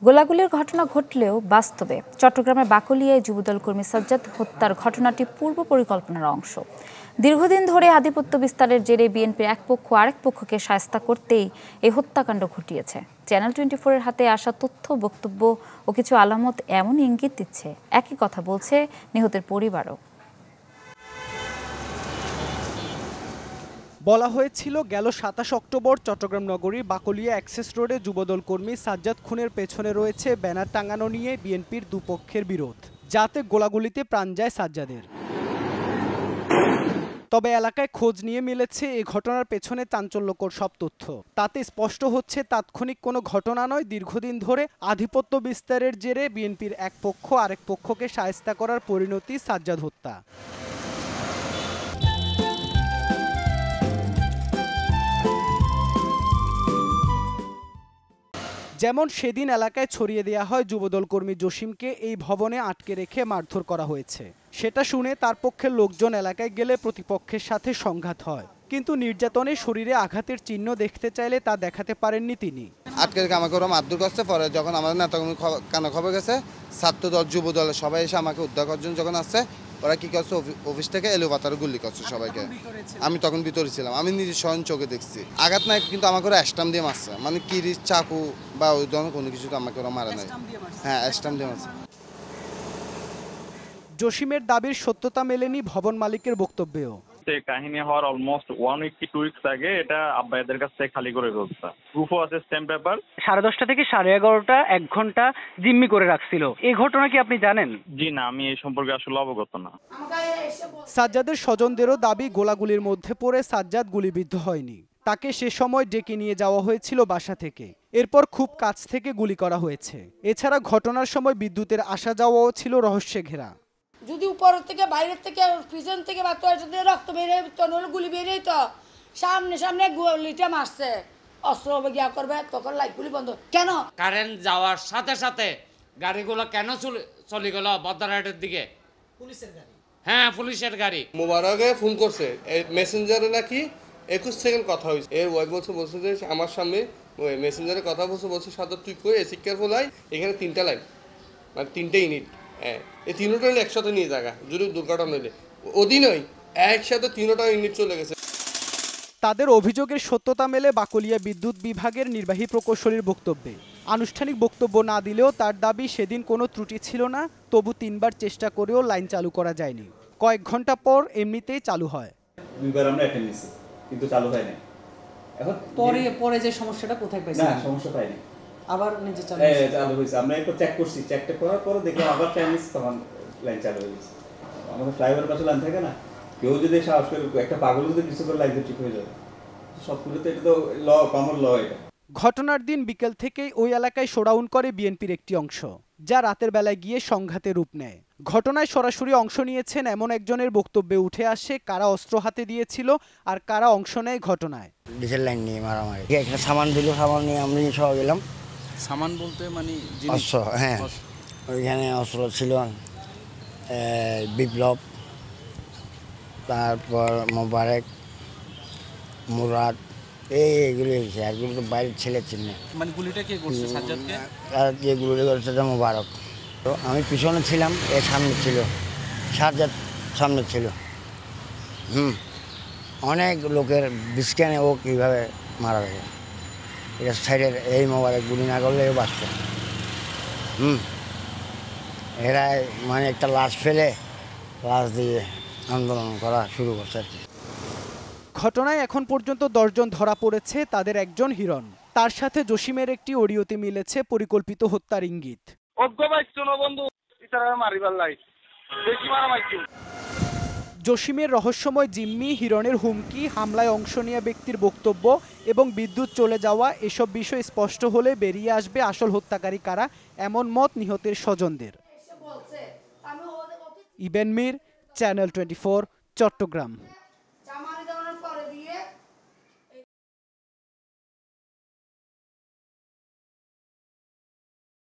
গোলাগুলির ঘটনা ঘটলেও বাস্তবে চট্টগ্রামের বাকলিয়ায় যুবদল কর্মী সাজ্জাদ হত্যার ঘটনাটি পূর্ব পরিকল্পনার অংশ। দীর্ঘদিন ধরে আধিপত্য বিস্তারের জেরে বিএনপির এক পক্ষ আরেক পক্ষকে শায়েস্তা করতেই এই হত্যাকাণ্ড ঘটিয়েছে। চ্যানেল 24-এর হাতে আসা তথ্য, বক্তব্য ও কিছু আলামত এমন ইঙ্গিত দিচ্ছে, একই কথা বলছে নিহতের পরিবারও। বলা হয়েছিল গেল ২৭ অক্টোবর চট্টগ্রাম নগরীর বাকলিয়া অ্যাক্সেস রোডে যুবদল কর্মী সাজ্জাদ খুনের পেছনে রয়েছে ব্যানার টাঙানো নিয়ে বিএনপির দুপক্ষের বিরোধ, যাতে গোলাগুলিতে প্রাণ যায় সাজ্জাদের। তবে এলাকায় খোঁজ নিয়ে মিলেছে এই ঘটনার পেছনে চাঞ্চল্যকর সব তথ্য। তাতে স্পষ্ট হচ্ছে তাৎক্ষণিক কোনো ঘটনা নয়, দীর্ঘদিন ধরে আধিপত্য বিস্তারের জেরে বিএনপির এক পক্ষ আরেক পক্ষকে শায়েস্তা করার পরিণতি সাজ্জাদ হত্যা। যেমন সেদিন এলাকায় ছড়িয়ে দেওয়া হয় যুবদল কর্মী জসিমকে এই ভবনে আটকে রেখে মারধর করা হয়েছে। সেটা শুনে তার পক্ষের লোকজন এলাকায় গেলে প্রতিপক্ষের সাথে সংঘাত হয়, কিন্তু নির্যাতনে শরীরে আঘাতের চিহ্ন দেখতে চাইলে তা দেখাতে পারেননি তিনি। আটকে রেখে আমাকে ওরা মারধর করছে। পরে যখন আমাদের নেতাকর্মী কানে খবর গেছে, ছাত্রদল যুবদলের সবাই এসে আমাকে উদ্ধার করার জন্য যখন আসছে, ওরা কি করছে, অফিস থেকে এলো পাতারে গুলি করছে সবাইকে। আমি তখন ভিতরে ছিলাম, আমি নিজের স্বয়ং চোখে দেখছি। আঘাত নাই, কিন্তু আমাকে ওরা অ্যাস্টাম দিয়ে মারছে, মানে কিরিচ, চাকু বা ওই ধরনের কোনো কিছু আমাকে ওরা মারে নাই। হ্যাঁ, অ্যাস্টাম দিয়ে মারছে। জসিমের দাবির সত্যতা মেলেনি ভবন মালিকের বক্তব্যেও। কাহিনী হওয়ার অলমোস্ট 1 উইক কি 2 উইকস আগে এটা আব্বাইদের কাছ থেকে খালি করে ফেলছে। প্রুফও আছে, স্ট্যাম্প পেপার। 10:30 থেকে 11:30 1 ঘন্টা জিম্মি করে রাখছিল। এই ঘটনা কি আপনি জানেন? জি না, আমি এই সম্পর্কে আসলে অবগত না। সাজ্জাদের স্বজনদেরও দাবি গোলাগুলির মধ্যে পড়ে সাজ্জাদ গুলিবিদ্ধ হয়নি। তাকে সে সময় ডেকে নিয়ে যাওয়া হয়েছিল বাসা থেকে, এরপর খুব কাছ থেকে গুলি করা হয়েছে। এছাড়া ঘটনার সময় বিদ্যুতের আসা যাওয়াও ছিল রহস্যে ঘেরা। যদি উপর থেকে বাইরের থেকে পিছন থেকে বা রক্ত বেরিয়ে নইলে গুলি বেরিয়ে তো সামনে গুলিটা মারছে, অস্ত্র গিয়া করবে, তখন লাইট গুলি বন্ধ কেন? কারেন্ট যাওয়ার সাথে সাথে গাড়িগুলো কেন চলে গেল বদ্দারহাটের দিকে? পুলিশের গাড়ি। হ্যাঁ, পুলিশের গাড়ি। মোবারকে ফোন করছে, মেসেঞ্জারে নাকি 21 সেকেন্ড কথা হয়েছে। এর ওয়াইফ বলছে যে আমার সামনে মেসেঞ্জারে কথা বলছে সাদা তুই কই এসি কেয়ারফুল আই, এখানে 3টা লাইন, মানে 3টে ইউনিট, এই 3টা একসাথে নিয়ে জায়গা যদি দুর্ঘটনা হইলে অধীনই একসাথে 3টা ইউনিট চলে গেছে। তাদের অভিযোগের সত্যতা মেলে বাকলিয়া বিদ্যুৎ বিভাগের নির্বাহী প্রকৌশলীর বক্তব্যে। আনুষ্ঠানিক বক্তব্য না দিলেও তার দাবি সেদিন কোনো ত্রুটি ছিল না, তবু 3বার চেষ্টা করেও লাইন চালু করা যায়নি। কয়েক ঘন্টা পর এমনিতেই চালু হয়। 2বার আমরা অ্যাটেন্ড নিছি, কিন্তু চালু হয় না। এখন পরে যে সমস্যাটা কোথায় পাইছেন? না, সমস্যা পাইনি। আবার নিজে চালু হয়েছে। আমরা একটু চেক করছি, চেকটা করার পরে দেখলাম আবার চাইনিজ, তখন লাইন চালু হয়ে গেছে। আমাদের ফ্লাইওভার পাশে লাইন থাকে না, কেউ যদি সাহস করে একটা পাগল যদি কিছু করে লাইন ঠিক হয়ে যাবে, সবগুলোতে এটা তো ল, কমন ল এটা। ঘটনার দিন বিকেল থেকেই ওই এলাকায় শোডাউন করে বিএনপির একটি অংশ, যা রাতের বেলায় গিয়ে সংঘাতে রূপ নেয়। ঘটনায় সরাসরি অংশ নিয়েছেন এমন একজনের বক্তব্যে উঠে আসে কারা অস্ত্র হাতে দিয়েছিল আর কারা অংশ নেয় ঘটনায়। ডিজেল লাইন নিয়ে মারামারি, একটা সামান দিল, সামান নিয়ে আমরা সহ গেলাম। সামান বলতে মানে অস্ত্র? হ্যাঁ, ওইখানে অস্ত্র ছিল বিপ্লব, তারপর মোবারক, মুরাদ, এইগুলো হয়েছে। এগুলো তো বাইরের ছেলে চিহ্ন। মানে গুলিটা কে করছে সাজ্জাদকে? আর যে গুলি করছে মোবারক। তো আমি পিছনে ছিলাম, এর সামনে ছিল সাজ্জাদ, সামনে ছিল। অনেক লোকের বিস্কানে ও কীভাবে মারা গেছে, এটা সাইডের এই মোবাইলে গুলি না করলে ও বাঁচত। এরা মানে একটা লাশ ফেলে লাশ দিয়ে আন্দোলন করা শুরু করছে আর কি। ঘটনায় এখন পর্যন্ত 10 জন ধরা পড়েছে, তাদের একজন হিরণ। তার সাথে জসিমের একটি অডিওতে মিলেছে পরিকল্পিত হত্যার ইঙ্গিত। জসিমের রহস্যময় জিম্মি, হিরণের হুমকি, হামলায় অংশ নেওয়া ব্যক্তির বক্তব্য এবং বিদ্যুৎ চলে যাওয়া, এসব বিষয় স্পষ্ট হলে বেরিয়ে আসবে আসল হত্যাকারী কারা, এমন মত নিহতের স্বজনদের। ইবেন মীর, চ্যানেল 24, চট্টগ্রাম।